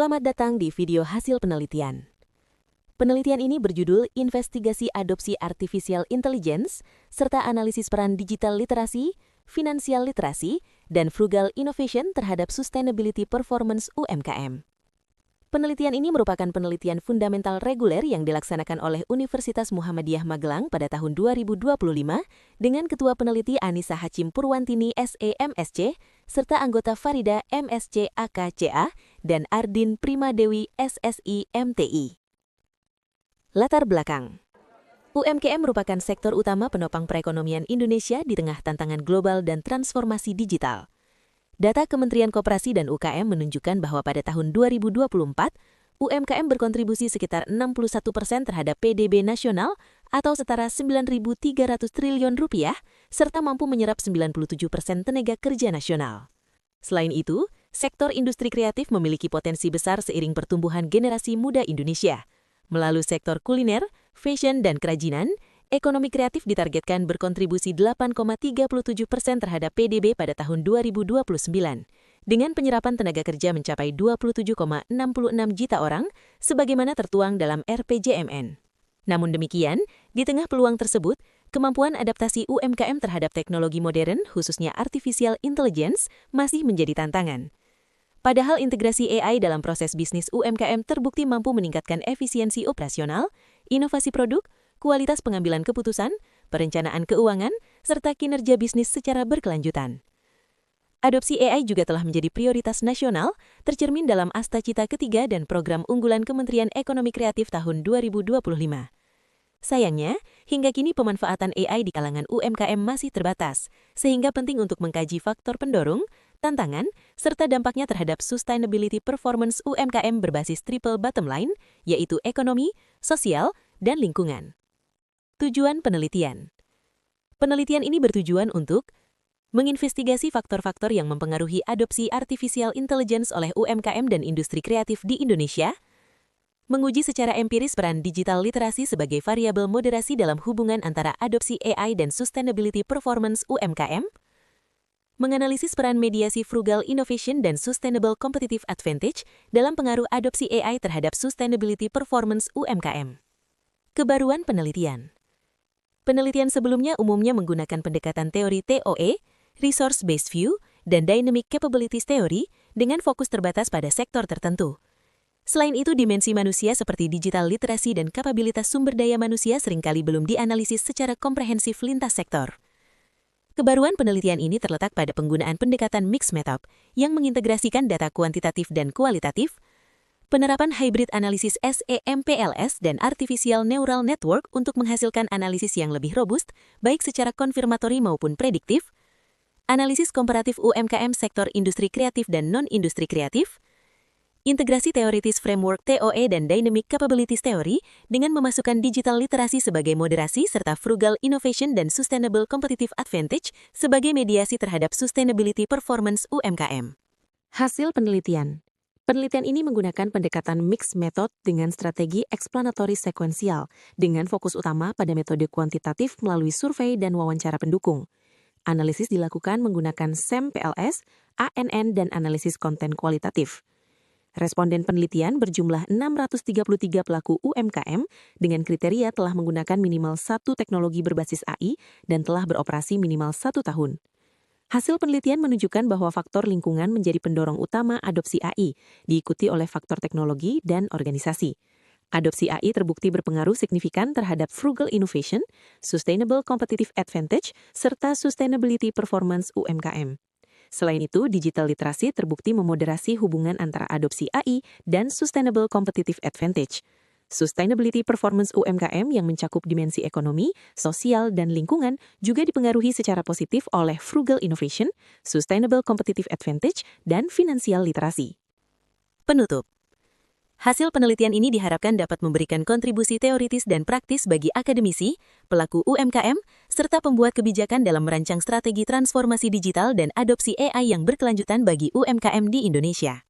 Selamat datang di video hasil penelitian. Penelitian ini berjudul Investigasi Adopsi Artificial Intelligence serta Analisis Peran Digital Literasi, Finansial Literasi, dan Frugal Innovation terhadap Sustainability Performance UMKM. Penelitian ini merupakan penelitian fundamental reguler yang dilaksanakan oleh Universitas Muhammadiyah Magelang pada tahun 2025 dengan Ketua Peneliti Anissa Hachim Purwantini SE-MSc, serta anggota Farida MSc AKCA dan Ardin Primadewi SSI MTI. Latar belakang. UMKM merupakan sektor utama penopang perekonomian Indonesia di tengah tantangan global dan transformasi digital. Data Kementerian Koperasi dan UKM menunjukkan bahwa pada tahun 2024, UMKM berkontribusi sekitar 61% terhadap PDB nasional atau setara Rp9.300 triliun, serta mampu menyerap 97% tenaga kerja nasional. Selain itu, sektor industri kreatif memiliki potensi besar seiring pertumbuhan generasi muda Indonesia. Melalui sektor kuliner, fashion, dan kerajinan, ekonomi kreatif ditargetkan berkontribusi 8,37% terhadap PDB pada tahun 2029, dengan penyerapan tenaga kerja mencapai 27,66 juta orang, sebagaimana tertuang dalam RPJMN. Namun demikian, di tengah peluang tersebut, kemampuan adaptasi UMKM terhadap teknologi modern, khususnya artificial intelligence, masih menjadi tantangan. Padahal integrasi AI dalam proses bisnis UMKM terbukti mampu meningkatkan efisiensi operasional, inovasi produk, kualitas pengambilan keputusan, perencanaan keuangan, serta kinerja bisnis secara berkelanjutan. Adopsi AI juga telah menjadi prioritas nasional, tercermin dalam Asta Cita Ketiga dan Program Unggulan Kementerian Ekonomi Kreatif tahun 2025. Sayangnya, hingga kini pemanfaatan AI di kalangan UMKM masih terbatas, sehingga penting untuk mengkaji faktor pendorong, tantangan, serta dampaknya terhadap sustainability performance UMKM berbasis triple bottom line, yaitu ekonomi, sosial, dan lingkungan. Tujuan penelitian. Penelitian ini bertujuan untuk menginvestigasi faktor-faktor yang mempengaruhi adopsi artificial intelligence oleh UMKM dan industri kreatif di Indonesia, menguji secara empiris peran digital literasi sebagai variabel moderasi dalam hubungan antara adopsi AI dan sustainability performance UMKM, menganalisis peran mediasi frugal innovation dan sustainable competitive advantage dalam pengaruh adopsi AI terhadap sustainability performance UMKM. Kebaruan penelitian. Penelitian sebelumnya umumnya menggunakan pendekatan teori TOE, Resource-Based View, dan Dynamic Capabilities Theory dengan fokus terbatas pada sektor tertentu. Selain itu, dimensi manusia seperti digital literasi dan kapabilitas sumber daya manusia seringkali belum dianalisis secara komprehensif lintas sektor. Kebaruan penelitian ini terletak pada penggunaan pendekatan mixed method yang mengintegrasikan data kuantitatif dan kualitatif, penerapan hybrid analisis SEMPLS dan artificial neural network untuk menghasilkan analisis yang lebih robust, baik secara konfirmatori maupun prediktif, analisis komparatif UMKM sektor industri kreatif dan non-industri kreatif, integrasi teoritis framework TOE dan Dynamic Capabilities Theory dengan memasukkan digital literasi sebagai moderasi serta frugal innovation dan sustainable competitive advantage sebagai mediasi terhadap sustainability performance UMKM. Hasil penelitian. Penelitian ini menggunakan pendekatan mixed method dengan strategi explanatory sekuensial dengan fokus utama pada metode kuantitatif melalui survei dan wawancara pendukung. Analisis dilakukan menggunakan SEMPLS, ANN, dan analisis konten kualitatif. Responden penelitian berjumlah 633 pelaku UMKM dengan kriteria telah menggunakan minimal 1 teknologi berbasis AI dan telah beroperasi minimal 1 tahun. Hasil penelitian menunjukkan bahwa faktor lingkungan menjadi pendorong utama adopsi AI, diikuti oleh faktor teknologi dan organisasi. Adopsi AI terbukti berpengaruh signifikan terhadap frugal innovation, sustainable competitive advantage, serta sustainability performance UMKM. Selain itu, digital literasi terbukti memoderasi hubungan antara adopsi AI dan sustainable competitive advantage. Sustainability performance UMKM yang mencakup dimensi ekonomi, sosial, dan lingkungan juga dipengaruhi secara positif oleh frugal innovation, sustainable competitive advantage, dan finansial literasi. Penutup. Hasil penelitian ini diharapkan dapat memberikan kontribusi teoritis dan praktis bagi akademisi, pelaku UMKM, serta pembuat kebijakan dalam merancang strategi transformasi digital dan adopsi AI yang berkelanjutan bagi UMKM di Indonesia.